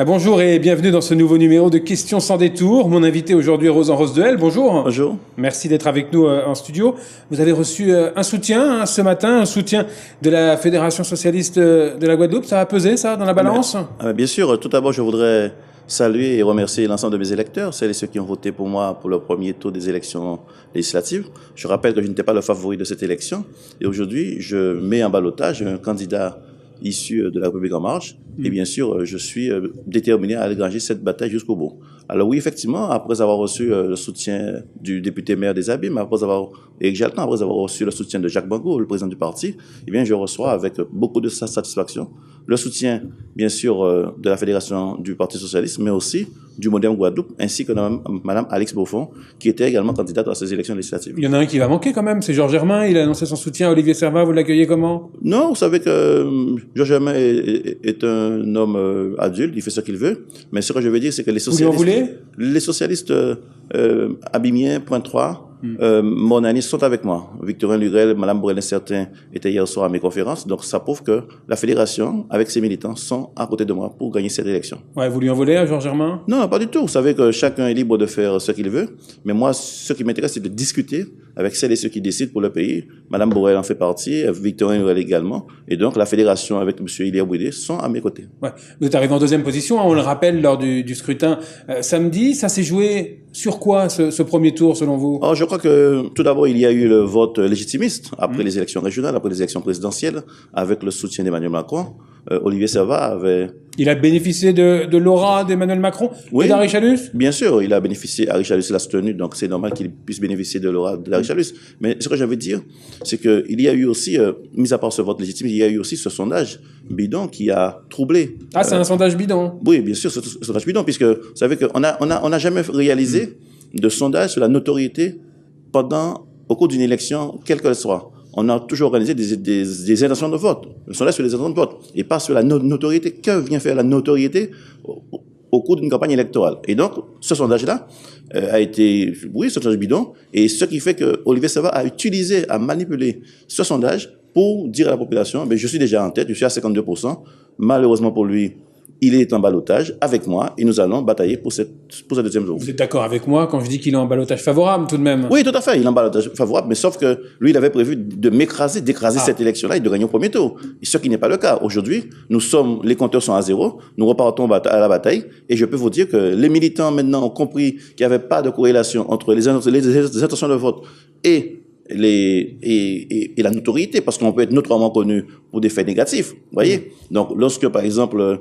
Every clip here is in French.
Bonjour et bienvenue dans ce nouveau numéro de Questions sans détour. Mon invité aujourd'hui est Rosan Rosdeel. Bonjour. Bonjour. Merci d'être avec nous en studio. Vous avez reçu un soutien ce matin, un soutien de la Fédération socialiste de la Guadeloupe. Ça a pesé ça dans la balance? Bien sûr, tout d'abord je voudrais saluer et remercier l'ensemble de mes électeurs, celles et ceux qui ont voté pour moi pour le premier tour des élections législatives. Je rappelle que je n'étais pas le favori de cette élection et aujourd'hui je mets en ballottage un candidat issu de la République en marche. Et bien sûr, je suis déterminé à engager cette bataille jusqu'au bout. Alors oui, effectivement, après avoir reçu le soutien du député maire des Abîmes, Éric Jalton, après avoir reçu le soutien de Jacques Bango, le président du parti, eh bien, je reçois avec beaucoup de satisfaction le soutien, bien sûr, de la Fédération du Parti socialiste, mais aussi du Modem Guadeloupe, ainsi que de Mme Alix Beaufond, qui était également candidate à ces élections législatives. Il y en a un qui va manquer quand même, c'est Georges Germain. Il a annoncé son soutien à Olivier Servat. Vous l'accueillez comment? Non, vous savez que Georges Germain est un homme adulte, il fait ce qu'il veut. Mais ce que je veux dire, c'est que les socialistes abimiens, point 3, monanistes sont avec moi. Victorin Lurel, Mme Brelin-Certain étaient hier soir à mes conférences. Donc ça prouve que la fédération, avec ses militants, sont à côté de moi pour gagner cette élection. Ouais, vous lui en voulez à Georges Germain? Non, pas du tout. Vous savez que chacun est libre de faire ce qu'il veut. Mais moi, ce qui m'intéresse, c'est de discuter avec celles et ceux qui décident pour le pays. Mme Borel en fait partie, Victorin Lurel également. Et donc la fédération avec M. Hilaire Bouidé sont à mes côtés. Ouais. Vous êtes arrivé en deuxième position, on le rappelle, lors du scrutin samedi. Ça s'est joué sur quoi, ce premier tour, selon vous? Alors, je crois que, tout d'abord, il y a eu le vote légitimiste après les élections régionales, après les élections présidentielles, avec le soutien d'Emmanuel Macron. Olivier Servat avait... Il a bénéficié de l'aura d'Emmanuel Macron et d'Harry Chalus? Bien sûr, il a bénéficié, Harry Chalus l'a soutenu, donc c'est normal qu'il puisse bénéficier de l'aura d'Harry Chalus. Mais ce que j'avais dire, c'est qu'il y a eu aussi, mis à part ce vote légitime, il y a eu aussi ce sondage bidon qui a troublé. Ah, c'est un sondage bidon? Oui, bien sûr, c'est un sondage bidon, puisque vous savez qu'on n'a jamais réalisé de sondage sur la notoriété au cours d'une élection, quelle qu'elle soit. On a toujours organisé des intentions de vote. Le sondage sur les intentions de vote. Et pas sur la notoriété. Que vient faire la notoriété au cours d'une campagne électorale? Et donc, ce sondage-là a été, oui, ce sondage bidon. Et ce qui fait que Olivier Servat a manipulé ce sondage pour dire à la population, je suis déjà en tête, je suis à 52%. Malheureusement pour lui, il est en ballottage avec moi et nous allons batailler pour ce deuxième tour. Vous êtes d'accord avec moi quand je dis qu'il est en ballottage favorable tout de même? Oui, tout à fait, il est en ballottage favorable, mais sauf que lui, il avait prévu d'écraser cette élection-là et de gagner au premier tour. Et ce qui n'est pas le cas. Aujourd'hui, les compteurs sont à zéro, nous repartons à la bataille et je peux vous dire que les militants maintenant ont compris qu'il n'y avait pas de corrélation entre les intentions de vote et la notoriété, parce qu'on peut être notoirement connu pour des faits négatifs, vous voyez. Donc, lorsque, par exemple,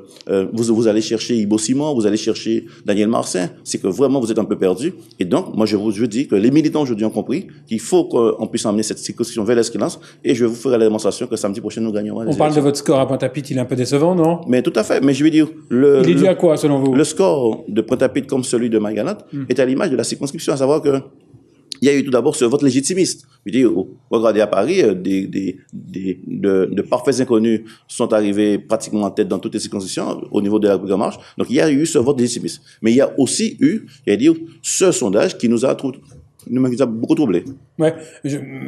vous allez chercher Ibo Simon, vous allez chercher Daniel Marcin, c'est que vraiment vous êtes un peu perdu. Et donc, moi, je dis que les militants aujourd'hui ont compris qu'il faut qu'on puisse emmener cette circonscription vers l'excellence, et je vous ferai la démonstration que samedi prochain, nous gagnerons. On parle de votre score à Pointe-à-Pitre, il est un peu décevant, non? Mais tout à fait, mais je veux dire... Il est dû à quoi, selon vous? Le score de Pointe-à-Pitre comme celui de Marie-Galante est à l'image de la circonscription, à savoir que il y a eu tout d'abord ce vote légitimiste. Je veux dire, regardez à Paris, de parfaits inconnus sont arrivés pratiquement en tête dans toutes les circonscriptions au niveau de la République en marche. Donc il y a eu ce vote légitimiste. Mais il y a aussi eu, ce sondage qui nous a beaucoup troublés. Ouais.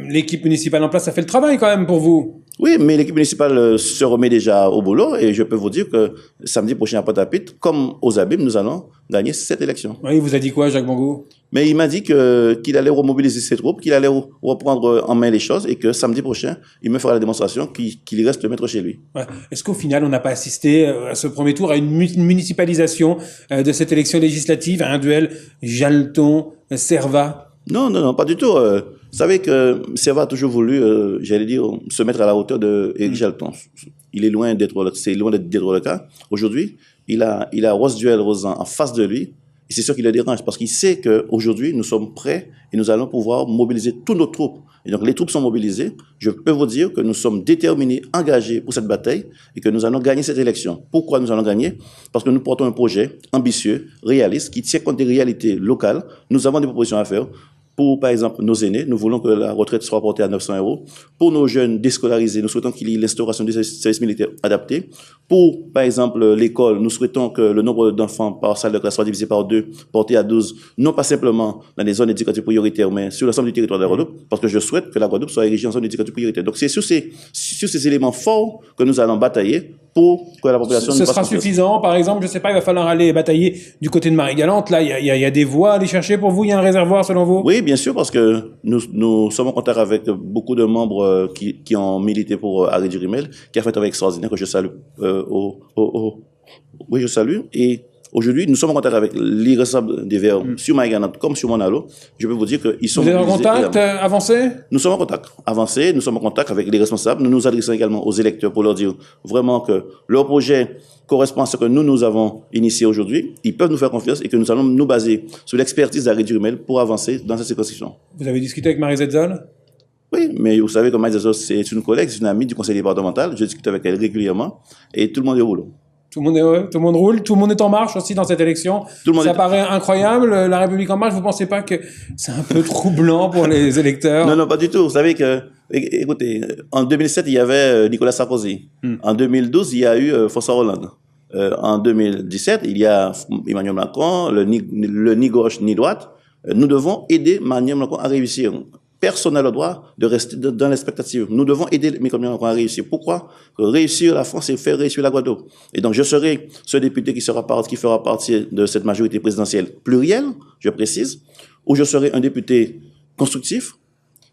L'équipe municipale en place, ça fait le travail quand même pour vous? Oui, mais l'équipe municipale se remet déjà au boulot et je peux vous dire que samedi prochain à Pointe-à-Pitre, comme aux Abîmes, nous allons gagner cette élection. Oui, il vous a dit quoi, Jacques Bango? Mais il m'a dit qu'il allait remobiliser ses troupes, qu'il allait reprendre en main les choses et que samedi prochain, il me fera la démonstration qu'il reste le maître chez lui. Ouais. Est-ce qu'au final, on n'a pas assisté à ce premier tour à une municipalisation de cette élection législative, à un duel Jalton-Servat? Non, pas du tout. Vous savez que Servat a toujours voulu, se mettre à la hauteur de Éric Jalton. C'est loin d'être le cas. Aujourd'hui, il a Rosduel Rosan en face de lui. Et c'est ce qui le dérange, parce qu'il sait qu'aujourd'hui, nous sommes prêts et nous allons pouvoir mobiliser toutes nos troupes. Et donc, les troupes sont mobilisées. Je peux vous dire que nous sommes déterminés, engagés pour cette bataille et que nous allons gagner cette élection. Pourquoi nous allons gagner? Parce que nous portons un projet ambitieux, réaliste, qui tient compte des réalités locales. Nous avons des propositions à faire. Pour, par exemple, nos aînés, nous voulons que la retraite soit portée à 900 euros. Pour nos jeunes déscolarisés, nous souhaitons qu'il y ait l'instauration des services militaires adaptés. Pour, par exemple, l'école, nous souhaitons que le nombre d'enfants par salle de classe soit divisé par 2, porté à 12, non pas simplement dans les zones éducatives prioritaires, mais sur l'ensemble du territoire de la Guadeloupe, parce que je souhaite que la Guadeloupe soit érigée en zone éducative prioritaire. Donc, c'est sur ces éléments forts que nous allons batailler pour que la population Ce nous fasse sera confiance. suffisant, par exemple, je sais pas, il va falloir aller batailler du côté de Marie-Galante. Là, il y a des voies à aller chercher pour vous. Il y a un réservoir selon vous? Oui, bien sûr, parce que nous sommes en contact avec beaucoup de membres qui ont milité pour Harry Durimel, qui a fait un travail extraordinaire que je salue. Oui, je salue. Et aujourd'hui, nous sommes en contact avec les responsables des Verts sur Marie-Galante comme sur Monalo. Je peux vous dire qu'ils sont Vous êtes en mobilisés contact également. avancé? Nous sommes en contact avancé, nous sommes en contact avec les responsables. Nous nous adressons également aux électeurs pour leur dire vraiment que leur projet correspond à ce que nous avons initié aujourd'hui. Ils peuvent nous faire confiance et que nous allons nous baser sur l'expertise d'Harry Durimel pour avancer dans cette circonscription. Vous avez discuté avec Marie Zetzol? Oui, mais vous savez que Maïs Zazos, c'est une collègue, c'est une amie du conseil départemental. Je discute avec elle régulièrement et tout le monde est au boulot. Tout le monde est heureux, tout le monde roule, tout le monde est en marche aussi dans cette élection. Tout le monde Ça est- paraît incroyable, la République en marche. Vous pensez pas que c'est un peu troublant pour les électeurs? Non, non, pas du tout. Vous savez que, écoutez, en 2007, il y avait Nicolas Sarkozy. En 2012, il y a eu François Hollande. En 2017, il y a Emmanuel Macron, le ni gauche ni droite. Nous devons aider Emmanuel Macron à réussir. Personne n'a le droit de rester dans l'expectative. Nous devons aider Emmanuel Macron à réussir. Pourquoi? Réussir la France, c'est faire réussir la Guadeloupe. Et donc, je serai ce député qui fera partie de cette majorité présidentielle plurielle, je précise, ou je serai un député constructif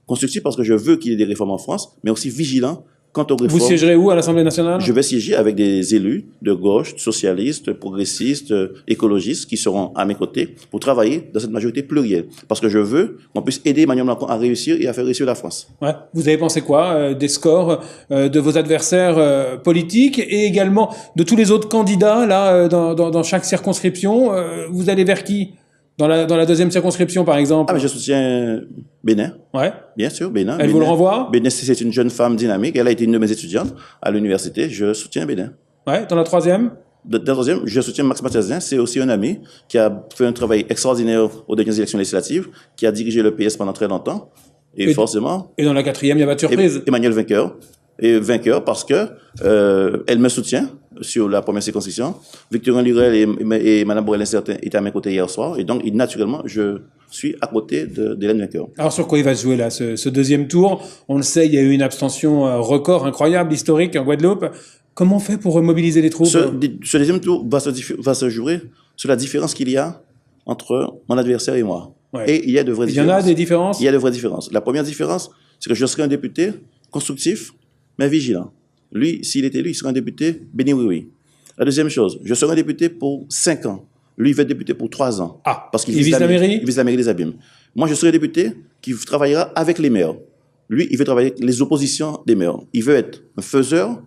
parce que je veux qu'il y ait des réformes en France, mais aussi vigilant quant aux Vous réformes. siégerez où à l'Assemblée nationale? Je vais siéger avec des élus de gauche, socialistes, progressistes, écologistes qui seront à mes côtés pour travailler dans cette majorité plurielle. Parce que je veux qu'on puisse aider Emmanuel Macron à réussir et à faire réussir la France. Ouais. Vous avez pensé quoi des scores de vos adversaires politiques et également de tous les autres candidats là dans chaque circonscription? Vous allez vers qui dans la deuxième circonscription par exemple? Ah, mais je soutiens Bénin, Ouais. bien sûr, Bénin. Elle vous le renvoie? Bénin, c'est une jeune femme dynamique. Elle a été une de mes étudiantes à l'université. Je soutiens Bénin. Ouais. Dans la troisième? Dans la troisième, je soutiens Max Mathiasien. C'est aussi un ami qui a fait un travail extraordinaire aux dernières élections législatives, qui a dirigé le PS pendant très longtemps. Et forcément, Et dans la quatrième, il n'y a pas de surprise. Emmanuel vainqueur. Et vainqueur parce que elle me soutient sur la première circonscription. Victorien Lurel et Mme Borel-Incertain étaient à mes côtés hier soir. Et donc, naturellement, je suis à côté d'Hélène Vainqueur. Alors sur quoi il va se jouer là, ce deuxième tour? On le sait, il y a eu une abstention record, incroyable, historique en Guadeloupe. Comment on fait pour remobiliser les troupes? Ce deuxième tour va se jouer sur la différence qu'il y a entre mon adversaire et moi. Ouais. Et il y a de vraies Il y différences. en a des différences? Il y a de vraies différences. La première différence, c'est que je serai un député constructif, mais vigilant. Lui, s'il est élu, il sera un député béni oui. La deuxième chose, je serai un député pour 5 ans. Lui, il va être député pour 3 ans. Ah, parce qu'il il vise la mairie? Il vise la mairie des Abîmes. Moi, je serai un député qui travaillera avec les maires. Lui, il veut travailler avec les oppositions des maires. Il veut être un faiseur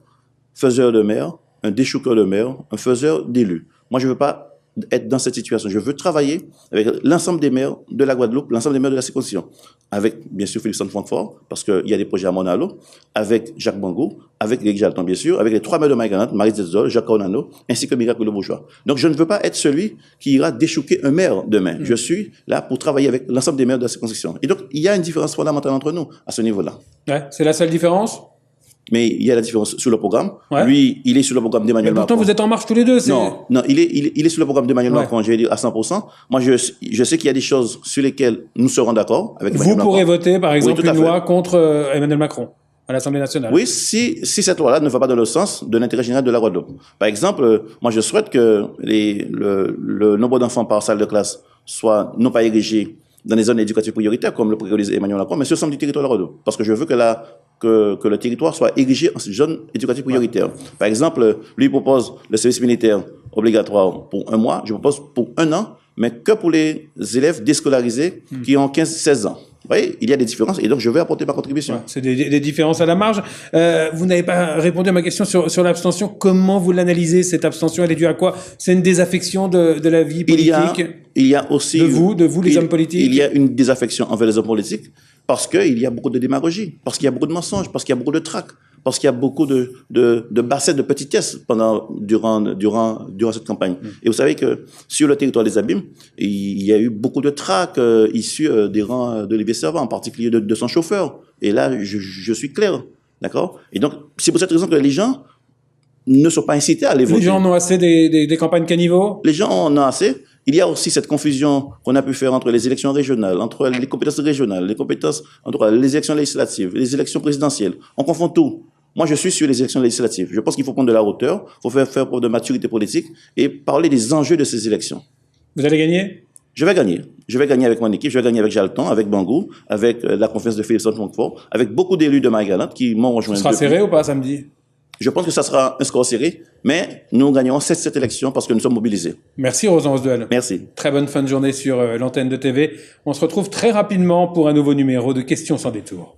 de maire, un déchouqueur de maire, un faiseur d'élus. Moi, je ne veux pas être dans cette situation. Je veux travailler avec l'ensemble des maires de la Guadeloupe, l'ensemble des maires de la circonscription, avec, bien sûr, Philippe Francfort, parce qu'il y a des projets à Monalo, avec Jacques Bango, avec Éric Jalton, bien sûr, avec les 3 maires de Marie-Galante, Marie Zetzol, Jacques Ornano, ainsi que Miracle Le Bourgeois. Donc, je ne veux pas être celui qui ira déchouquer un maire demain. Je suis là pour travailler avec l'ensemble des maires de la circonscription. Et donc, il y a une différence fondamentale entre nous à ce niveau-là. Ouais, c'est la seule différence? Mais il y a la différence sur le programme. Ouais. Lui, il est sur le programme d'Emmanuel Mais pourtant, Macron. vous êtes en marche tous les deux. Non, il est sur le programme d'Emmanuel Ouais. Macron, je vais dire à 100%. Moi, je sais qu'il y a des choses sur lesquelles nous serons d'accord avec Emmanuel Vous Macron. pourrez voter, par exemple, tout à une fait. loi contre Emmanuel Macron à l'Assemblée nationale. Oui, si cette loi-là ne va pas dans le sens de l'intérêt général de la Guadeloupe. Par exemple, moi, je souhaite que le nombre d'enfants par salle de classe soit non pas érigé dans les zones éducatives prioritaires, comme le préconise Emmanuel Macron, mais sur l'ensemble du territoire de la Guadeloupe. Parce que je veux que le territoire soit érigé en zone éducative prioritaire. Par exemple, lui propose le service militaire obligatoire pour 1 mois, je propose pour 1 an, mais que pour les élèves déscolarisés qui ont 15-16 ans. Vous voyez, il y a des différences et donc je vais apporter ma contribution. Ouais, c'est des différences à la marge. Vous n'avez pas répondu à ma question sur l'abstention. Comment vous l'analysez, cette abstention? Elle est due à quoi? C'est une désaffection de la vie politique? Il y a aussi... De vous, les hommes politiques? Il y a une désaffection envers les hommes politiques parce qu'il y a beaucoup de démagogie, parce qu'il y a beaucoup de mensonges, parce qu'il y a beaucoup de trac, parce qu'il y a beaucoup de bassesse, de petitesse durant cette campagne. Et vous savez que sur le territoire des Abîmes, il y a eu beaucoup de trac issus des rangs d'Olivier Servan, en particulier de son chauffeur. Et là, je suis clair, d'accord? Et donc, c'est pour cette raison que les gens ne sont pas incités à aller voter. Les gens en ont assez des campagnes caniveaux? Les gens en ont assez. Il y a aussi cette confusion qu'on a pu faire entre les élections régionales, entre les compétences régionales, entre les élections législatives, les élections présidentielles. On confond tout. Moi, je suis sur les élections législatives. Je pense qu'il faut prendre de la hauteur, il faut faire preuve de maturité politique et parler des enjeux de ces élections. Vous allez gagner? Je vais gagner. Je vais gagner avec mon équipe, je vais gagner avec Jalton, avec Bangou, avec la conférence de Philippe Montfort, avec beaucoup d'élus de Marie-Galante qui m'ont rejoint. Ce sera serré ou pas samedi? Je pense que ça sera un score serré, mais nous gagnerons cette élection parce que nous sommes mobilisés. Merci Rosan Osduel. Merci. Très bonne fin de journée sur l'antenne de TV. On se retrouve très rapidement pour un nouveau numéro de Questions sans détour.